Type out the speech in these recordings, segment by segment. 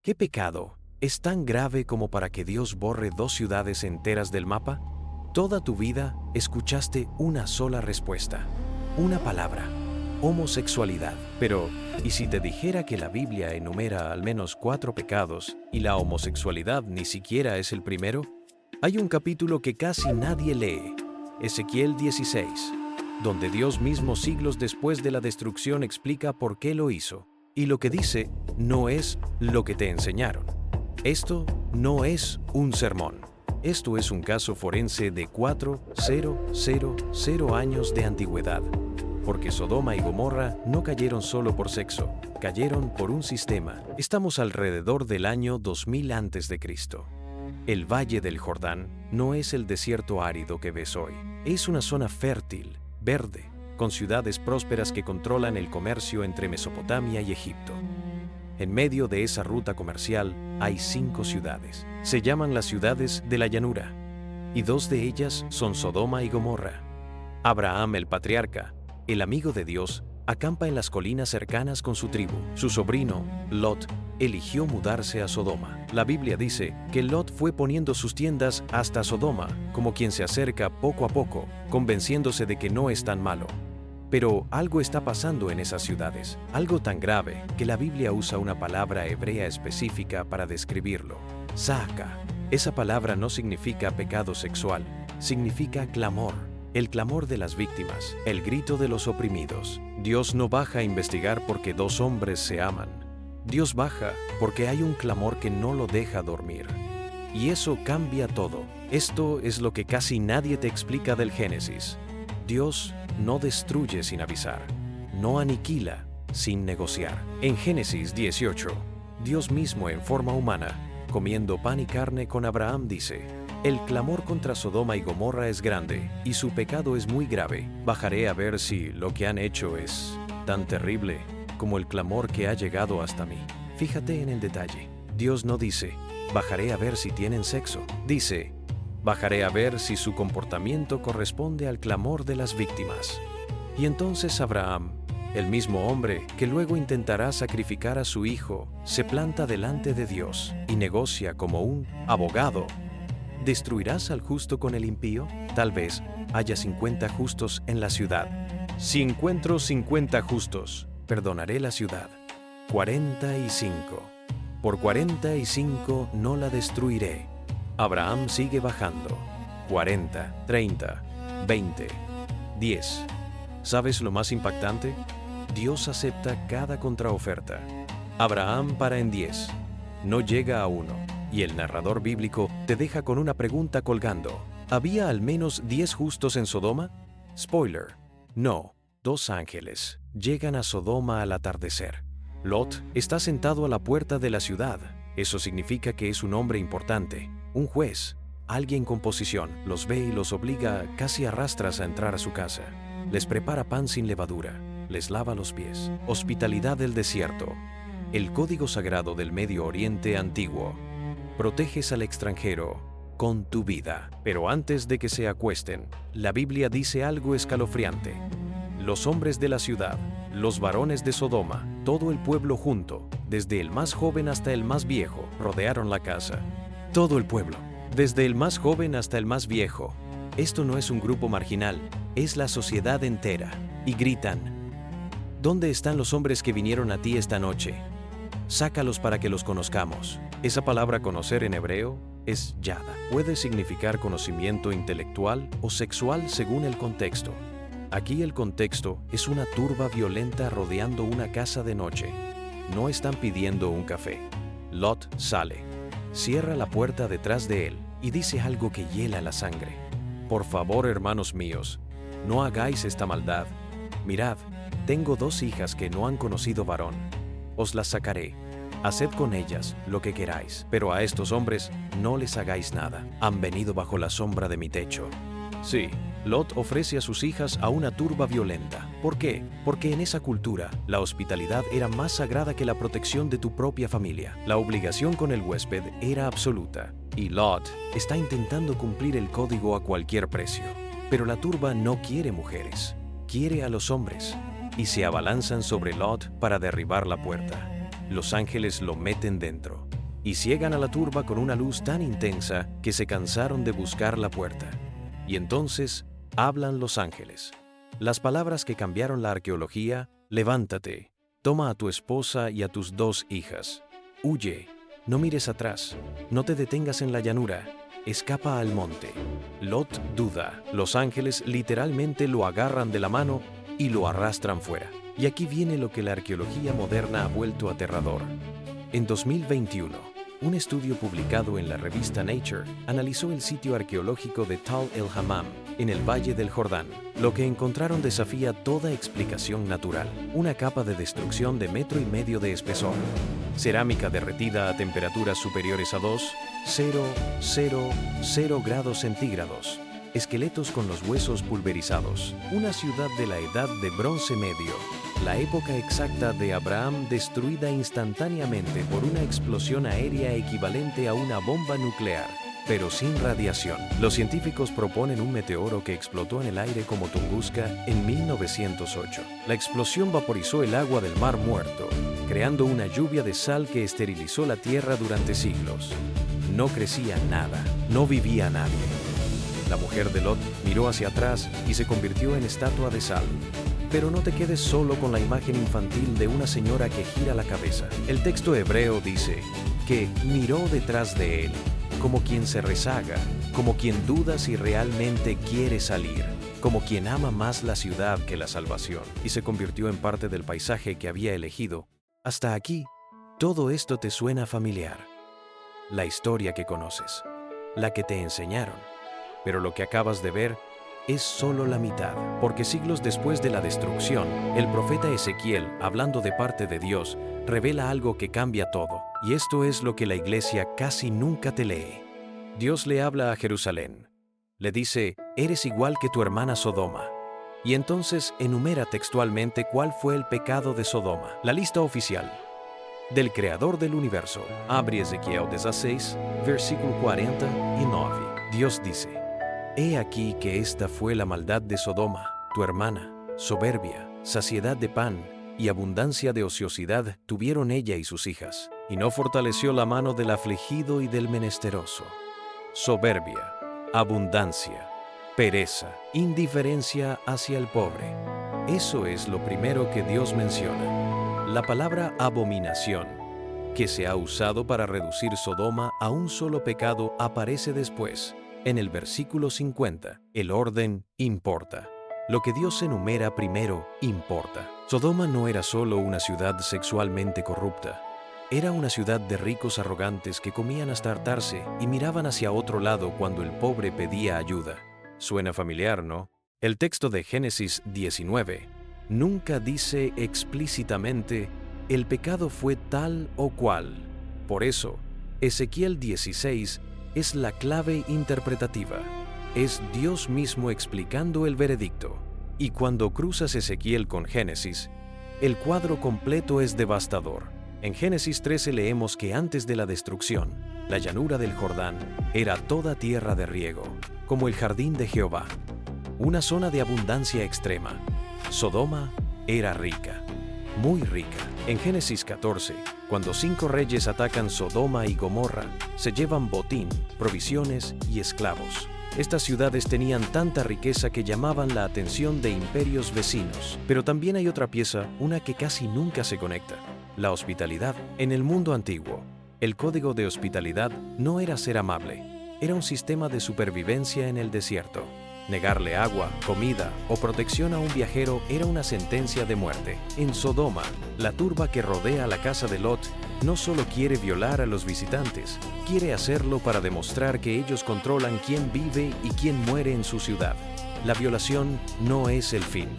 ¿Qué pecado es tan grave como para que Dios borre 2 ciudades enteras del mapa? Toda tu vida escuchaste una sola respuesta, una palabra: homosexualidad. Pero, ¿y si te dijera que la Biblia enumera al menos 4 pecados y la homosexualidad ni siquiera es el primero? Hay un capítulo que casi nadie lee, Ezequiel 16, donde Dios mismo siglos después de la destrucción explica por qué lo hizo. Y lo que dice no es lo que te enseñaron. Esto no es un sermón. Esto es un caso forense de 4,000 años de antigüedad. Porque Sodoma y Gomorra no cayeron solo por sexo, cayeron por un sistema. Estamos alrededor del año 2000 a.C. El Valle del Jordán no es el desierto árido que ves hoy. Es una zona fértil, verde, con ciudades prósperas que controlan el comercio entre Mesopotamia y Egipto. En medio de esa ruta comercial hay 5 ciudades. Se llaman las ciudades de la llanura, y 2 de ellas son Sodoma y Gomorra. Abraham, el patriarca, el amigo de Dios, acampa en las colinas cercanas con su tribu. Su sobrino, Lot, eligió mudarse a Sodoma. La Biblia dice que Lot fue poniendo sus tiendas hasta Sodoma, como quien se acerca poco a poco, convenciéndose de que no es tan malo. Pero algo está pasando en esas ciudades, algo tan grave que la Biblia usa una palabra hebrea específica para describirlo: Saaka. Esa palabra no significa pecado sexual, significa clamor, el clamor de las víctimas, el grito de los oprimidos. Dios no baja a investigar porque 2 hombres se aman. Dios baja porque hay un clamor que no lo deja dormir. Y eso cambia todo. Esto es lo que casi nadie te explica del Génesis. Dios no destruye sin avisar, no aniquila sin negociar. En Génesis 18, Dios mismo en forma humana, comiendo pan y carne con Abraham, dice: el clamor contra Sodoma y Gomorra es grande, y su pecado es muy grave. Bajaré a ver si lo que han hecho es tan terrible como el clamor que ha llegado hasta mí. Fíjate en el detalle. Dios no dice: bajaré a ver si tienen sexo. Dice: bajaré a ver si su comportamiento corresponde al clamor de las víctimas. Y entonces Abraham, el mismo hombre que luego intentará sacrificar a su hijo, se planta delante de Dios y negocia como un abogado. ¿Destruirás al justo con el impío? Tal vez haya 50 justos en la ciudad. Si encuentro 50 justos, perdonaré la ciudad. 45. Por 45 no la destruiré. Abraham sigue bajando. 40, 30, 20, 10. ¿Sabes lo más impactante? Dios acepta cada contraoferta. Abraham para en 10. No llega a 1. Y el narrador bíblico te deja con una pregunta colgando. ¿Había al menos 10 justos en Sodoma? Spoiler: no. 2 ángeles llegan a Sodoma al atardecer. Lot está sentado a la puerta de la ciudad. Eso significa que es un hombre importante, un juez, alguien con posición. Los ve y los obliga, casi a rastras, a entrar a su casa. Les prepara pan sin levadura, les lava los pies. Hospitalidad del desierto, el código sagrado del Medio Oriente antiguo. Proteges al extranjero con tu vida. Pero antes de que se acuesten, la Biblia dice algo escalofriante. Los hombres de la ciudad, los varones de Sodoma, todo el pueblo junto, desde el más joven hasta el más viejo, rodearon la casa. Todo el pueblo, desde el más joven hasta el más viejo. Esto no es un grupo marginal, es la sociedad entera. Y gritan: ¿dónde están los hombres que vinieron a ti esta noche? Sácalos para que los conozcamos. Esa palabra conocer en hebreo es yada. Puede significar conocimiento intelectual o sexual según el contexto. Aquí el contexto es una turba violenta rodeando una casa de noche. No están pidiendo un café. Lot sale, cierra la puerta detrás de él y dice algo que hiela la sangre. Por favor, hermanos míos, no hagáis esta maldad. Mirad, tengo 2 hijas que no han conocido varón. Os las sacaré. Haced con ellas lo que queráis, pero a estos hombres no les hagáis nada. Han venido bajo la sombra de mi techo. Sí, Lot ofrece a sus hijas a una turba violenta. ¿Por qué? Porque en esa cultura, la hospitalidad era más sagrada que la protección de tu propia familia. La obligación con el huésped era absoluta. Y Lot está intentando cumplir el código a cualquier precio. Pero la turba no quiere mujeres, quiere a los hombres. Y se abalanzan sobre Lot para derribar la puerta. Los ángeles lo meten dentro. y ciegan a la turba con una luz tan intensa que se cansaron de buscar la puerta. Y entonces hablan los ángeles. Las palabras que cambiaron la arqueología: levántate, toma a tu esposa y a tus 2 hijas. Huye, no mires atrás, no te detengas en la llanura, escapa al monte. Lot duda. Los ángeles literalmente lo agarran de la mano y lo arrastran fuera. Y aquí viene lo que la arqueología moderna ha vuelto aterrador. En 2021, un estudio publicado en la revista Nature analizó el sitio arqueológico de Tal el-Hammam, en el Valle del Jordán. Lo que encontraron desafía toda explicación natural. Una capa de destrucción de 1,5 metros de espesor. Cerámica derretida a temperaturas superiores a 2,000 grados centígrados. Esqueletos con los huesos pulverizados. Una ciudad de la Edad de Bronce Medio. La época exacta de Abraham destruida instantáneamente por una explosión aérea equivalente a una bomba nuclear, pero sin radiación. Los científicos proponen un meteoro que explotó en el aire como Tunguska en 1908. La explosión vaporizó el agua del Mar Muerto, creando una lluvia de sal que esterilizó la tierra durante siglos. No crecía nada, no vivía nadie. La mujer de Lot miró hacia atrás y se convirtió en estatua de sal. Pero no te quedes solo con la imagen infantil de una señora que gira la cabeza. El texto hebreo dice que miró detrás de él, como quien se rezaga, como quien duda si realmente quiere salir, como quien ama más la ciudad que la salvación, y se convirtió en parte del paisaje que había elegido. Hasta aquí, todo esto te suena familiar. La historia que conoces, la que te enseñaron. Pero lo que acabas de ver es solo la mitad, porque siglos después de la destrucción, el profeta Ezequiel, hablando de parte de Dios, revela algo que cambia todo. Y esto es lo que la iglesia casi nunca te lee. Dios le habla a Jerusalén. Le dice: eres igual que tu hermana Sodoma. Y entonces enumera textualmente cuál fue el pecado de Sodoma. La lista oficial del Creador del universo. Abre Ezequiel 16, versículo 49. Dios dice: he aquí que esta fue la maldad de Sodoma, tu hermana, soberbia, saciedad de pan y abundancia de ociosidad tuvieron ella y sus hijas, y no fortaleció la mano del afligido y del menesteroso. Soberbia, abundancia, pereza, indiferencia hacia el pobre. Eso es lo primero que Dios menciona. La palabra abominación, que se ha usado para reducir Sodoma a un solo pecado, aparece después. En el versículo 50, el orden importa. Lo que Dios enumera primero importa. Sodoma no era solo una ciudad sexualmente corrupta. Era una ciudad de ricos arrogantes que comían hasta hartarse y miraban hacia otro lado cuando el pobre pedía ayuda. Suena familiar, ¿no? El texto de Génesis 19 nunca dice explícitamente: el pecado fue tal o cual. Por eso, Ezequiel 16 es la clave interpretativa. Es Dios mismo explicando el veredicto. Y cuando cruzas Ezequiel con Génesis, el cuadro completo es devastador. En Génesis 13 leemos que antes de la destrucción, la llanura del Jordán era toda tierra de riego, como el jardín de Jehová, una zona de abundancia extrema. Sodoma era rica, muy rica. En Génesis 14, cuando 5 reyes atacan Sodoma y Gomorra, se llevan botín, provisiones y esclavos. Estas ciudades tenían tanta riqueza que llamaban la atención de imperios vecinos. Pero también hay otra pieza, una que casi nunca se conecta: la hospitalidad. En el mundo antiguo, el código de hospitalidad no era ser amable, era un sistema de supervivencia en el desierto. Negarle agua, comida o protección a un viajero era una sentencia de muerte. En Sodoma, la turba que rodea la casa de Lot no solo quiere violar a los visitantes, quiere hacerlo para demostrar que ellos controlan quién vive y quién muere en su ciudad. La violación no es el fin,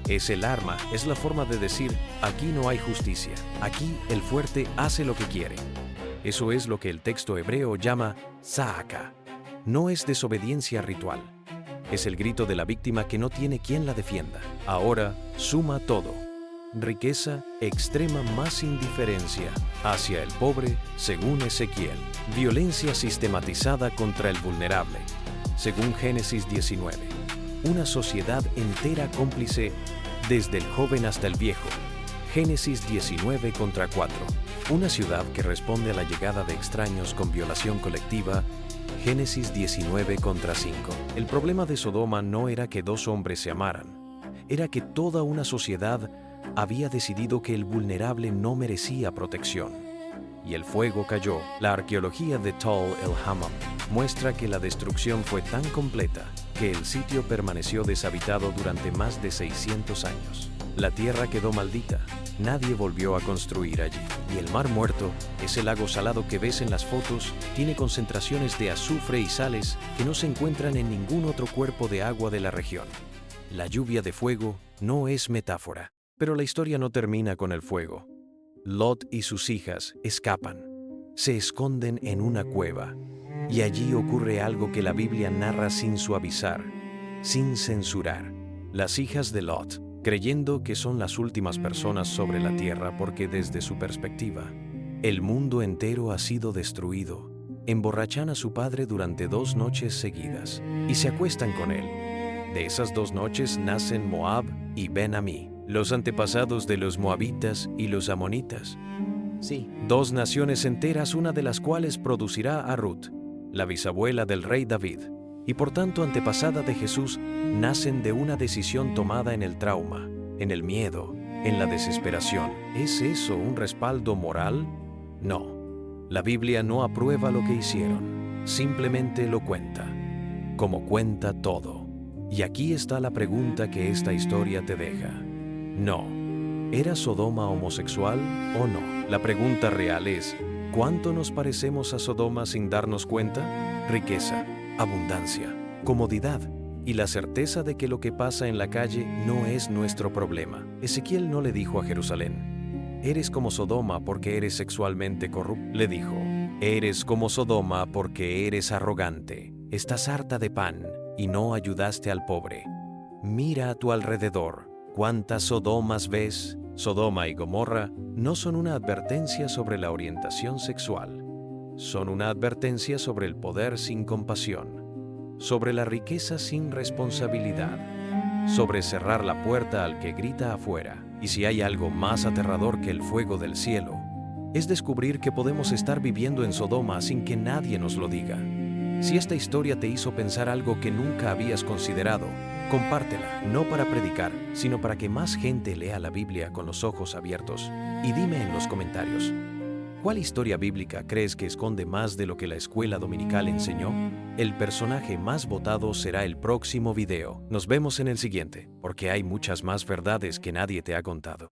es el arma, es la forma de decir: aquí no hay justicia, aquí el fuerte hace lo que quiere. Eso es lo que el texto hebreo llama Za'aka. No es desobediencia ritual. Es el grito de la víctima que no tiene quien la defienda. Ahora suma todo: riqueza extrema más indiferencia hacia el pobre, según Ezequiel. Violencia sistematizada contra el vulnerable, según Génesis 19. Una sociedad entera cómplice, desde el joven hasta el viejo. Génesis 19 contra 4. Una ciudad que responde a la llegada de extraños con violación colectiva. Génesis 19 contra 5. El problema de Sodoma no era que dos hombres se amaran, era que toda una sociedad había decidido que el vulnerable no merecía protección. Y el fuego cayó. La arqueología de Tal el-Hammam muestra que la destrucción fue tan completa que el sitio permaneció deshabitado durante más de 600 años. La tierra quedó maldita. Nadie volvió a construir allí. Y el Mar Muerto, ese lago salado que ves en las fotos, tiene concentraciones de azufre y sales que no se encuentran en ningún otro cuerpo de agua de la región. La lluvia de fuego no es metáfora. Pero la historia no termina con el fuego. Lot y sus hijas escapan. Se esconden en una cueva. Y allí ocurre algo que la Biblia narra sin suavizar, sin censurar. Las hijas de Lot, creyendo que son las últimas personas sobre la tierra porque desde su perspectiva, el mundo entero ha sido destruido, emborrachan a su padre durante 2 noches seguidas y se acuestan con él. De esas 2 noches nacen Moab y Ben-Amí, los antepasados de los moabitas y los amonitas. Sí, 2 naciones enteras, una de las cuales producirá a Ruth, la bisabuela del rey David, y por tanto antepasada de Jesús, nacen de una decisión tomada en el trauma, en el miedo, en la desesperación. ¿Es eso un respaldo moral? No. La Biblia no aprueba lo que hicieron, simplemente lo cuenta, como cuenta todo. Y aquí está la pregunta que esta historia te deja. No. ¿Era Sodoma homosexual o no? La pregunta real es, ¿cuánto nos parecemos a Sodoma sin darnos cuenta? Riqueza, abundancia, comodidad y la certeza de que lo que pasa en la calle no es nuestro problema. Ezequiel no le dijo a Jerusalén, eres como Sodoma porque eres sexualmente corrupto. Le dijo, eres como Sodoma porque eres arrogante, estás harta de pan y no ayudaste al pobre. Mira a tu alrededor, ¿cuántas Sodomas ves? Sodoma y Gomorra no son una advertencia sobre la orientación sexual. Son una advertencia sobre el poder sin compasión, sobre la riqueza sin responsabilidad, sobre cerrar la puerta al que grita afuera. Y si hay algo más aterrador que el fuego del cielo, es descubrir que podemos estar viviendo en Sodoma sin que nadie nos lo diga. Si esta historia te hizo pensar algo que nunca habías considerado, compártela, no para predicar, sino para que más gente lea la Biblia con los ojos abiertos. Y dime en los comentarios, ¿cuál historia bíblica crees que esconde más de lo que la escuela dominical enseñó? El personaje más votado será el próximo video. Nos vemos en el siguiente, porque hay muchas más verdades que nadie te ha contado.